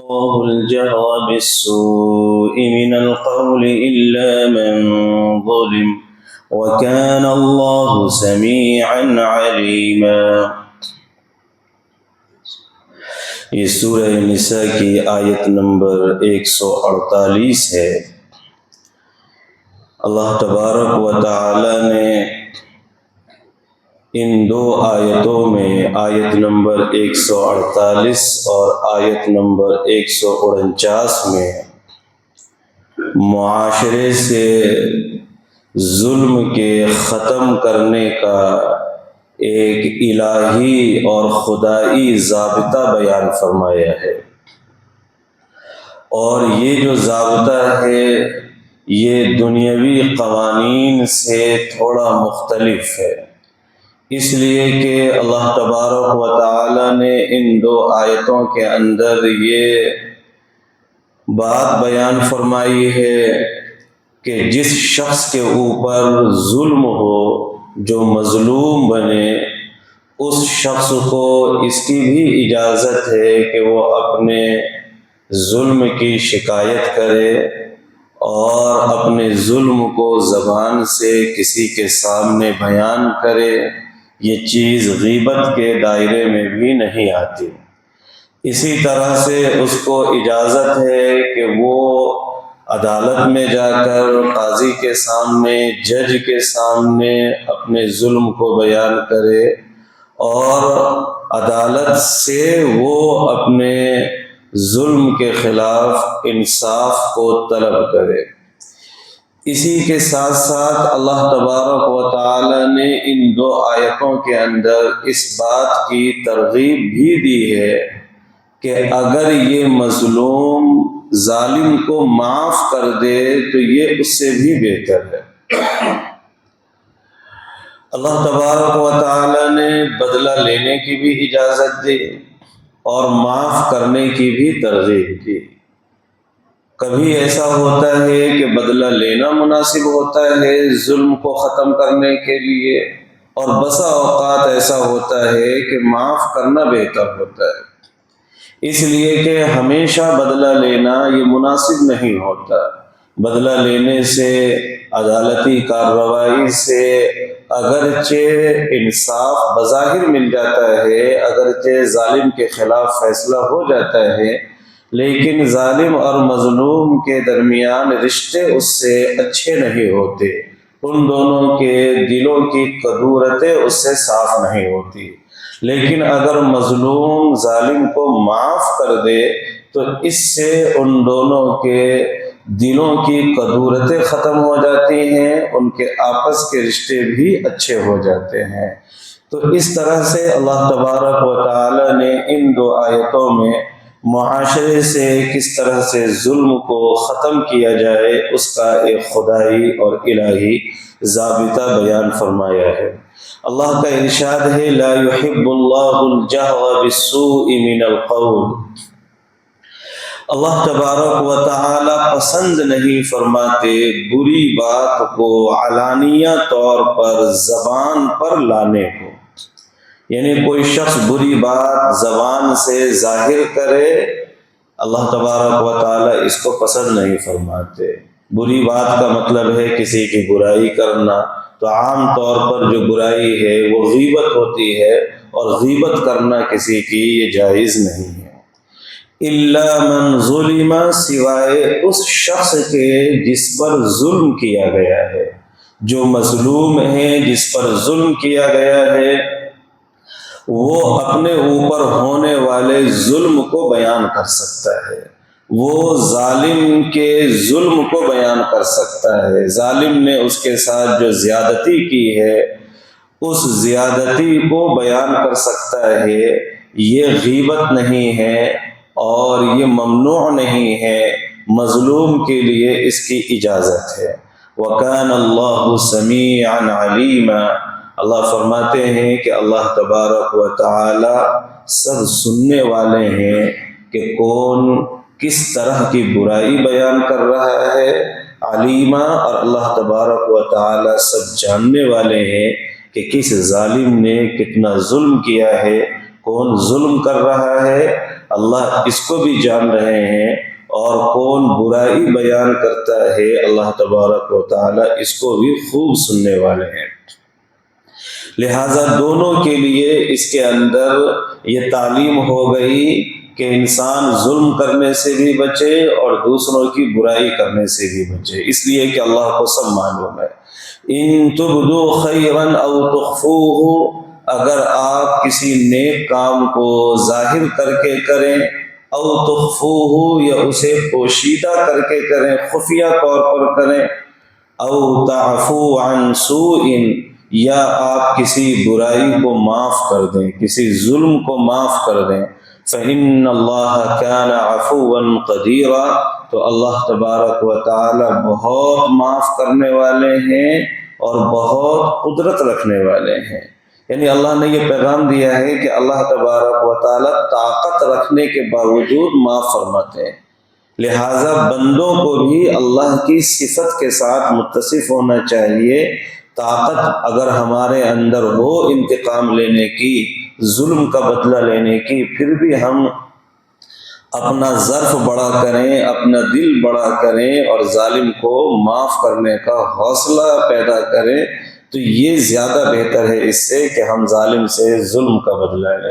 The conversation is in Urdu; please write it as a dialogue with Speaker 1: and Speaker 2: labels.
Speaker 1: الله الجهر بالسوء من القول إلا من ظلم وكان الله سميعا عليما۔ یہ سورہ نساء کی آیت نمبر 148 ہے۔ اللہ تبارک و تعالی نے ان دو آیتوں میں آیت نمبر 148 اور آیت نمبر 149 میں معاشرے سے ظلم کے ختم کرنے کا ایک الہی اور خدائی ضابطہ بیان فرمایا ہے، اور یہ جو ضابطہ ہے یہ دنیاوی قوانین سے تھوڑا مختلف ہے، اس لیے کہ اللہ تبارک و تعالی نے ان دو آیتوں کے اندر یہ بات بیان فرمائی ہے کہ جس شخص کے اوپر ظلم ہو، جو مظلوم بنے، اس شخص کو اس کی بھی اجازت ہے کہ وہ اپنے ظلم کی شکایت کرے اور اپنے ظلم کو زبان سے کسی کے سامنے بیان کرے۔ یہ چیز غیبت کے دائرے میں بھی نہیں آتی۔ اسی طرح سے اس کو اجازت ہے کہ وہ عدالت میں جا کر قاضی کے سامنے، جج کے سامنے اپنے ظلم کو بیان کرے اور عدالت سے وہ اپنے ظلم کے خلاف انصاف کو طلب کرے۔ اسی کے ساتھ ساتھ اللہ تبارک و تعالی نے ان دو آیتوں کے اندر اس بات کی ترغیب بھی دی ہے کہ اگر یہ مظلوم ظالم کو معاف کر دے تو یہ اس سے بھی بہتر ہے۔ اللہ تبارک و تعالی نے بدلہ لینے کی بھی اجازت دی اور معاف کرنے کی بھی ترغیب دی۔ کبھی ایسا ہوتا ہے کہ بدلہ لینا مناسب ہوتا ہے ظلم کو ختم کرنے کے لیے، اور بسا اوقات ایسا ہوتا ہے کہ معاف کرنا بہتر ہوتا ہے، اس لیے کہ ہمیشہ بدلہ لینا یہ مناسب نہیں ہوتا۔ بدلہ لینے سے، عدالتی کارروائی سے اگرچہ انصاف بظاہر مل جاتا ہے، اگرچہ ظالم کے خلاف فیصلہ ہو جاتا ہے، لیکن ظالم اور مظلوم کے درمیان رشتے اس سے اچھے نہیں ہوتے، ان دونوں کے دلوں کی کدورتیں اس سے صاف نہیں ہوتی۔ لیکن اگر مظلوم ظالم کو معاف کر دے تو اس سے ان دونوں کے دلوں کی کدورتیں ختم ہو جاتی ہیں، ان کے آپس کے رشتے بھی اچھے ہو جاتے ہیں۔ تو اس طرح سے اللہ تبارک و تعالی نے ان دو آیتوں میں معاشرے سے کس طرح سے ظلم کو ختم کیا جائے اس کا ایک خدائی اور الہی ضابطہ بیان فرمایا ہے۔ اللہ کا ارشاد ہے لا يحب اللہ الجہر بالسوء من القول۔ اللہ تبارک و تعالی پسند نہیں فرماتے بری بات کو علانیہ طور پر زبان پر لانے کو، یعنی کوئی شخص بری بات زبان سے ظاہر کرے، اللہ تبارک و تعالی اس کو پسند نہیں فرماتے۔ بری بات کا مطلب ہے کسی کی برائی کرنا، تو عام طور پر جو برائی ہے وہ غیبت ہوتی ہے، اور غیبت کرنا کسی کی یہ جائز نہیں ہے۔ الا من ظلم، سوائے اس شخص کے جس پر ظلم کیا گیا ہے، جو مظلوم ہے، جس پر ظلم کیا گیا ہے، وہ اپنے اوپر ہونے والے ظلم کو بیان کر سکتا ہے، وہ ظالم کے ظلم کو بیان کر سکتا ہے۔ ظالم نے اس کے ساتھ جو زیادتی کی ہے اس زیادتی کو بیان کر سکتا ہے۔ یہ غیبت نہیں ہے اور یہ ممنوع نہیں ہے، مظلوم کے لیے اس کی اجازت ہے۔ وَكَانَ اللَّهُ سَمِيعًا عَلِيمًا، اللہ فرماتے ہیں کہ اللہ تبارک و تعالی سب سننے والے ہیں کہ کون کس طرح کی برائی بیان کر رہا ہے، علیمہ، اور اللہ تبارک و تعالی سب جاننے والے ہیں کہ کس ظالم نے کتنا ظلم کیا ہے، کون ظلم کر رہا ہے اللہ اس کو بھی جان رہے ہیں، اور کون برائی بیان کرتا ہے اللہ تبارک و تعالی اس کو بھی خوب سننے والے ہیں۔ لہذا دونوں کے لیے اس کے اندر یہ تعلیم ہو گئی کہ انسان ظلم کرنے سے بھی بچے اور دوسروں کی برائی کرنے سے بھی بچے، اس لیے کہ اللہ کو سب معلوم ہے۔ ان تبدو خیرا او تخفوہ، اگر آپ کسی نیک کام کو ظاہر کر کے کریں، او تخفوہ یا اسے پوشیدہ کر کے کریں، خفیہ طور پر کریں، او تعفو عن سوء، یا آپ کسی برائی کو معاف کر دیں، کسی ظلم کو معاف کر دیں، فإن اللہ کان عفوا قدیرا، تو اللہ تبارک و تعالی بہت معاف کرنے والے ہیں اور بہت قدرت رکھنے والے ہیں۔ یعنی اللہ نے یہ پیغام دیا ہے کہ اللہ تبارک و تعالی طاقت رکھنے کے باوجود معاف فرماتے ہیں، لہٰذا بندوں کو بھی اللہ کی صفت کے ساتھ متصف ہونا چاہیے۔ طاقت اگر ہمارے اندر ہو انتقام لینے کی، ظلم کا بدلہ لینے کی، پھر بھی ہم اپنا ظرف بڑا کریں، اپنا دل بڑا کریں اور ظالم کو معاف کرنے کا حوصلہ پیدا کریں، تو یہ زیادہ بہتر ہے اس سے کہ ہم ظالم سے ظلم کا بدلہ لیں۔